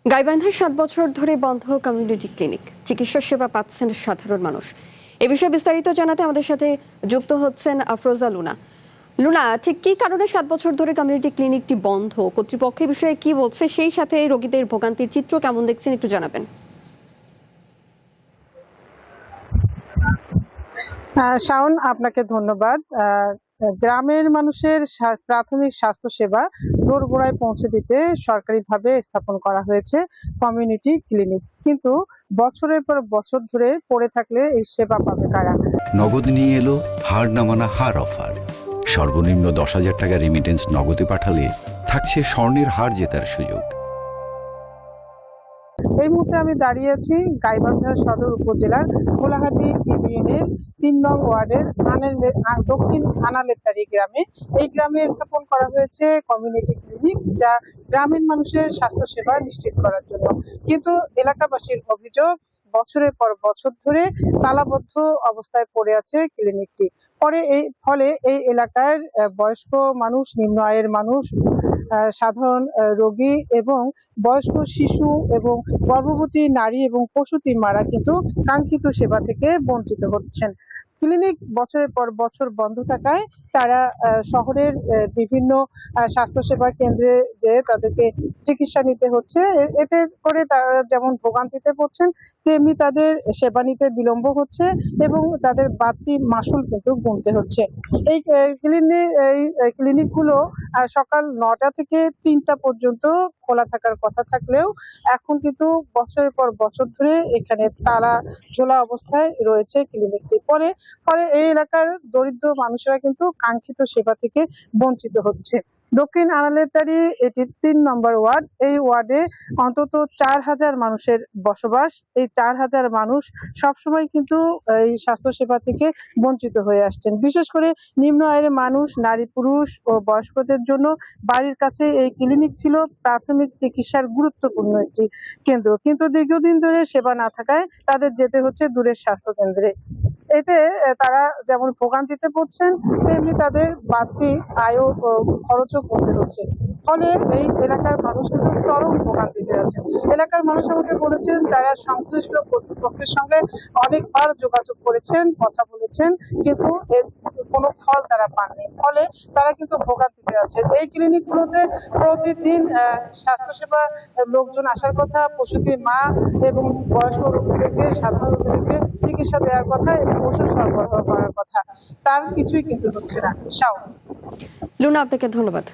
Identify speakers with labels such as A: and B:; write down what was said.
A: গাইবান্ধায় ৭ বছর ধরে বন্ধ কমিউনিটি ক্লিনিক, চিকিৎসা সেবা পাচ্ছেন সাধারণ মানুষ। এ বিষয়ে বিস্তারিত জানাতে আমাদের সাথে যুক্ত হচ্ছেন আফরোজা লুনা। লুনা, ঠিক কী কারণে ৭ বছর ধরে কমিউনিটি ক্লিনিকটি বন্ধ, কর্তৃপক্ষ এ বিষয়ে কি বলছে, সেই সাথে রোগীদের ভোগান্তির চিত্র কেমন দেখছেন একটু জানাবেন।
B: শাওন, আপনাকে ধন্যবাদ। গ্রামের মানুষের প্রাথমিক স্বাস্থ্য সেবা দোরগোড়ায় পৌঁছে দিতে সরকারিভাবে স্থাপন করা হয়েছে কমিউনিটি ক্লিনিক, কিন্তু বছরের পর বছর ধরে পড়ে থাকলে এই সেবা পাবে কারা?
C: নগদ নিয়ে এলো হার না মানা হার অফার। সর্বনিম্ন 10,000 টাকা রেমিটেন্স নগদে পাঠালে থাকছে স্বর্ণের হার জেতার সুযোগ।
B: এই মুহূর্তে আমি দাঁড়িয়ে আছি গাইবান্ধা সদর উপজেলার কোলাহাটি ইউনিয়নের ৩ নং ওয়ার্ডের দক্ষিণ আনালেতারি গ্রামে। এই গ্রামে স্থাপন করা হয়েছে কমিউনিটি ক্লিনিক, যা গ্রামীণ মানুষের স্বাস্থ্য সেবা নিশ্চিত করার জন্য। কিন্তু এলাকাবাসীর অভিযোগ, বছরের পর বছর ধরে তালাবদ্ধ অবস্থায় পড়ে আছে ক্লিনিকটি। ফলে এই এলাকার বয়স্ক মানুষ, নিম্ন আয়ের মানুষ, সাধারণ রোগী এবং বয়স্ক শিশু এবং গর্ভবতী নারী এবং প্রসূতি মারা কিন্তু কাঙ্ক্ষিত সেবা থেকে বঞ্চিত হচ্ছেন। ক্লিনিক বছরের পর বছর বন্ধ থাকায় তারা শহরের বিভিন্ন স্বাস্থ্যসেবা কেন্দ্রে যে তাদেরকে চিকিৎসা নিতে হচ্ছে। এতে করে তারা যেমন ভোগান্তিতে পড়ছেন, তেমনি তাদের সেবা নিতে বিলম্ব হচ্ছে এবং তাদের বাড়তি মাসুল কিন্তু গুনতে হচ্ছে। এই ক্লিনিকগুলো সকাল ৯টা থেকে ৩টা পর্যন্ত খোলা থাকার কথা থাকলেও এখন কিন্তু বছরের পর বছর ধরে এখানে তালা ঝোলা অবস্থায় রয়েছে ক্লিনিকটি। ফলে এই এলাকার দরিদ্র মানুষেরা কিন্তু কাঙ্ক্ষিত সেবা থেকে বঞ্চিত হচ্ছে। দক্ষিণ আনালেতারি এটি ৩ নম্বর ওয়ার্ড। এই ওয়ার্ডে অন্তত ৪,০০০ মানুষের বসবাস। এই ৪,০০০ মানুষ সবসময় কিন্তু এই স্বাস্থ্যসেবা থেকে বঞ্চিত হয়ে আসছেন। বিশেষ করে নিম্ন আয়ের মানুষ, নারী পুরুষ ও বয়স্কদের জন্য বাড়ির কাছে এই ক্লিনিক ছিল প্রাথমিক চিকিৎসার গুরুত্বপূর্ণ একটি কেন্দ্র, কিন্তু দীর্ঘদিন ধরে সেবা না থাকায় তাদের যেতে হচ্ছে দূরের স্বাস্থ্য কেন্দ্রে। এতে তারা যেমন ভোগান্তিতে পড়ছেন, তেমনি তাদের বাড়তি আয়ও খরচও করতে হচ্ছে। ফলে এই এলাকার মানুষ কিন্তু চরম ভোগান্তিতে আছেন। এলাকার মানুষ আমাকে বলেছেন তারা সংশ্লিষ্ট কর্তৃপক্ষের সঙ্গে অনেকবার যোগাযোগ করেছেন, কথা বলেছেন, কিন্তু এর কোনো ফল তারা পাননি। ফলে তারা কিন্তু ভোগান্তিতে আছেন। এই ক্লিনিকগুলোতে প্রতিদিন স্বাস্থ্যসেবা লোকজন আসার কথা, প্রসূতি মা এবং বয়স্ক রোগীদেরকে, সাধারণ রোগীদেরকে চিকিৎসা দেওয়ার কথা এবং ওষুধ সরবরাহ করার কথা, তার কিছুই কিন্তু হচ্ছে না। শাওন।
A: লুনা, আপনাকে ধন্যবাদ।